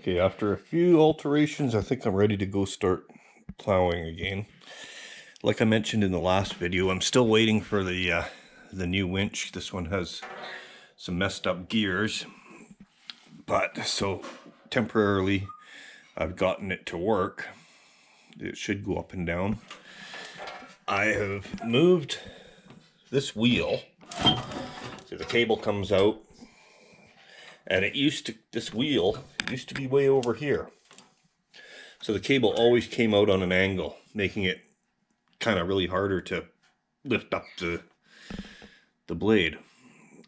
Okay, after a few alterations, I think I'm ready to go start plowing again. Like I mentioned in the last video, I'm still waiting for the new winch. This one has some messed up gears, but so temporarily I've gotten it to work. It should go up and down. I have moved this wheel, so the cable comes out, and this wheel used to be way over here. So the cable always came out on an angle, making it kind of really harder to lift up the blade.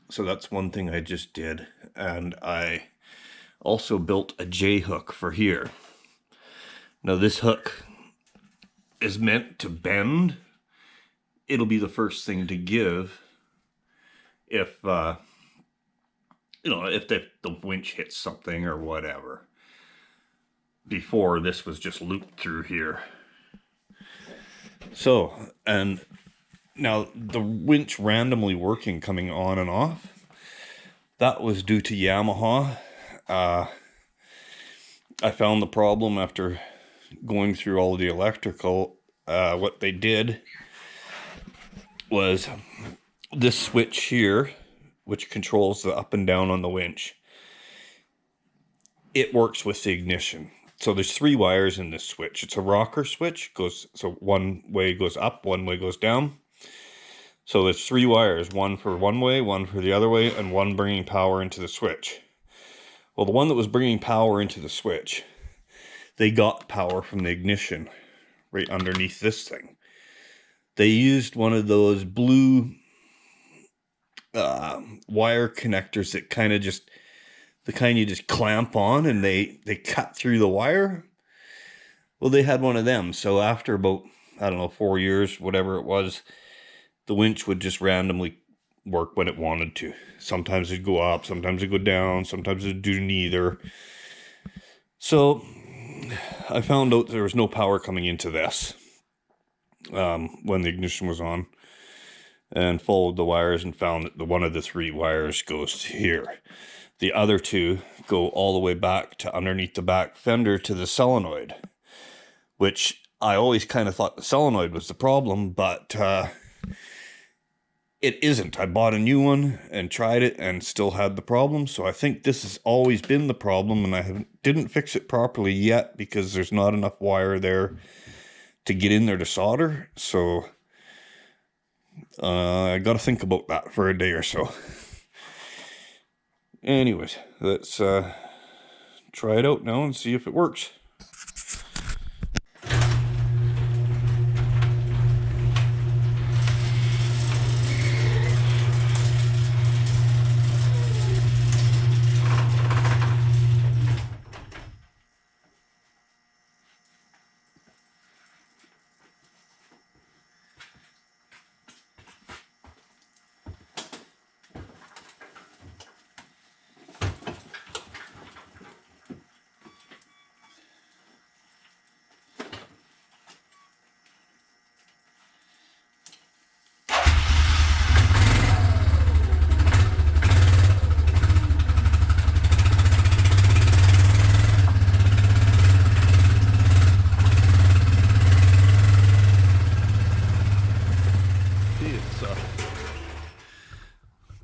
So that's one thing I just did. And I also built a J-hook for here. Now this hook is meant to bend. It'll be the first thing to give if if the winch hits something or whatever. Before, this was just looped through here. So, and now the winch randomly working, coming on and off, that was due to Yamaha. I found the problem after going through all of the electrical. What they did was this switch here, which controls the up and down on the winch, it works with the ignition. So there's 3 wires in this switch. It's a rocker switch. So one way goes up, one way goes down. So there's 3 wires, one for one way, one for the other way, and one bringing power into the switch. Well, the one that was bringing power into the switch, they got power from the ignition right underneath this thing. They used one of those blue wire connectors that kind of just, the kind you just clamp on and they cut through the wire. Well, they had one of them. So after about, I don't know, 4 years, whatever it was, the winch would just randomly work when it wanted to. Sometimes it'd go up, sometimes it'd go down, sometimes it'd do neither. So I found out there was no power coming into this when the ignition was on, and followed the wires and found that one of the 3 wires goes here. The other 2 go all the way back to underneath the back fender to the solenoid, which I always kind of thought the solenoid was the problem, but it isn't. I bought a new one and tried it and still had the problem. So I think this has always been the problem, and I didn't fix it properly yet because there's not enough wire there to get in there to solder. So I got to think about that for a day or so. Anyways, let's try it out now and see if it works.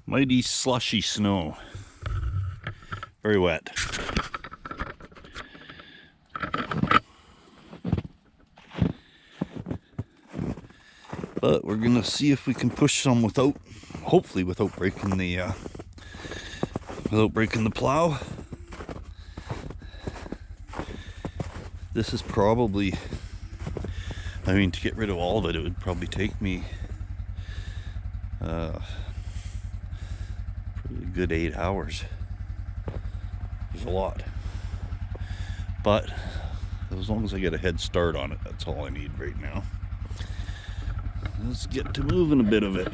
Mighty slushy snow. Very wet. But we're gonna see if we can push some hopefully without breaking the plow. This is probably, to get rid of all of it, it would probably take me a good 8 hours. There's a lot, but as long as I get a head start on it, that's all I need right now. Let's get to moving a bit of it.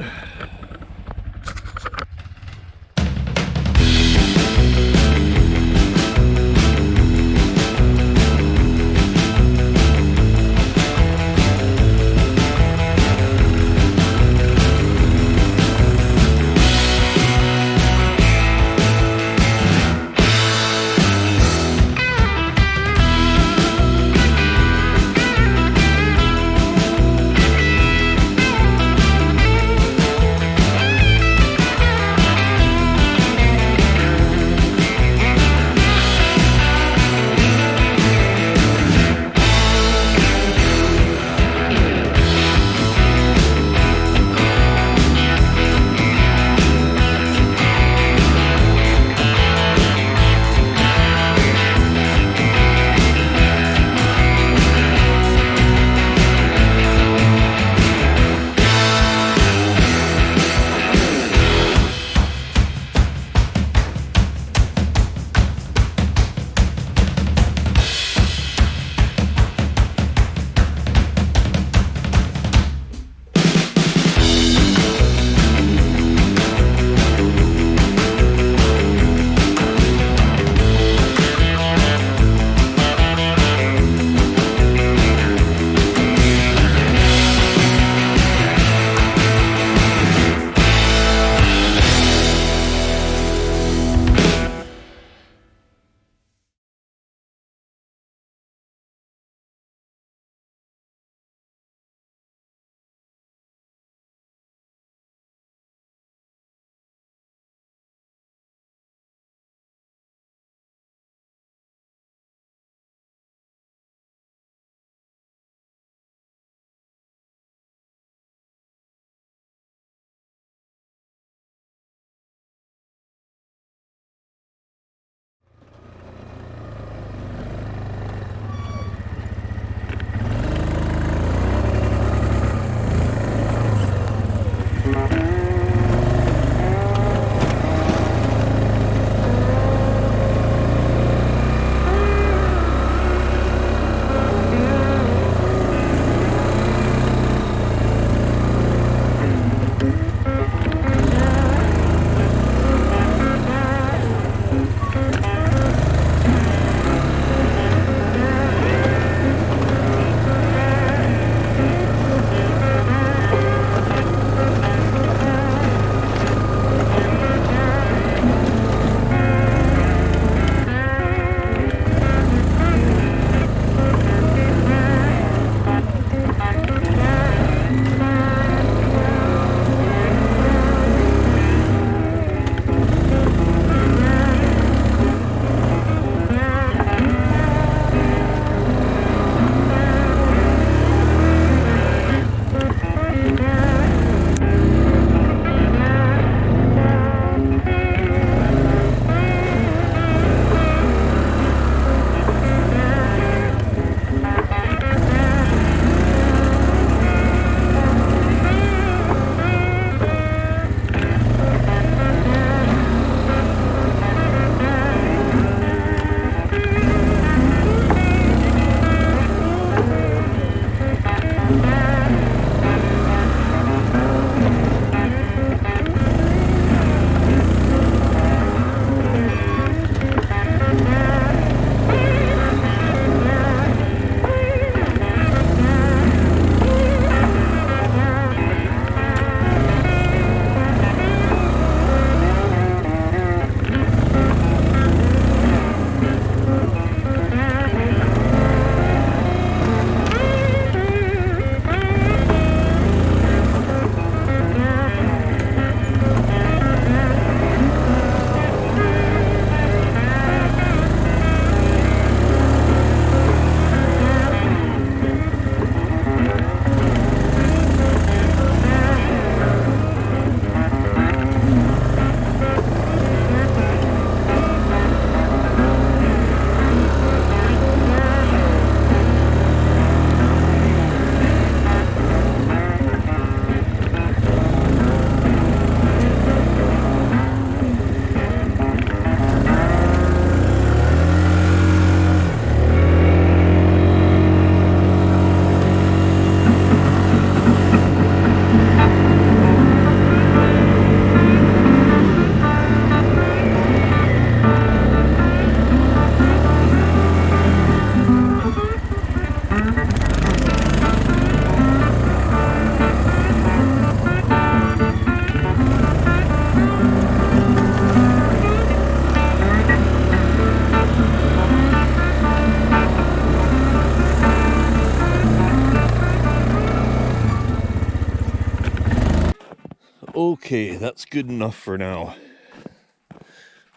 Okay, that's good enough for now.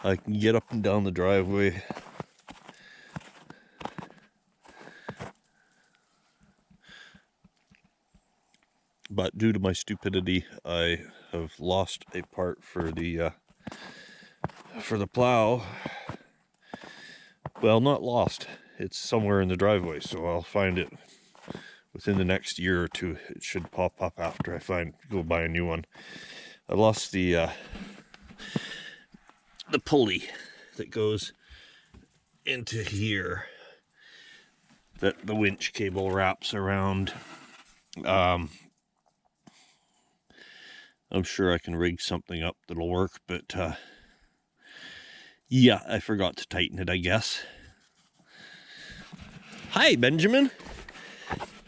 I can get up and down the driveway. But due to my stupidity, I have lost a part for the plow. Well, not lost. It's somewhere in the driveway, so I'll find it within the next year or two. It should pop up after I go buy a new one. I lost the pulley that goes into here that the winch cable wraps around. I'm sure I can rig something up that'll work, but yeah, I forgot to tighten it, I guess. Hi, Benjamin.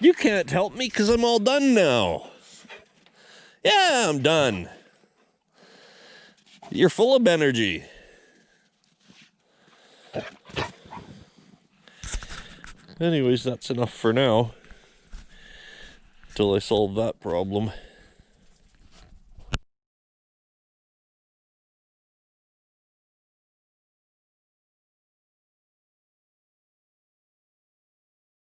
You can't help me because I'm all done now. Yeah, I'm done. You're full of energy. Anyways, that's enough for now. Till I solve that problem.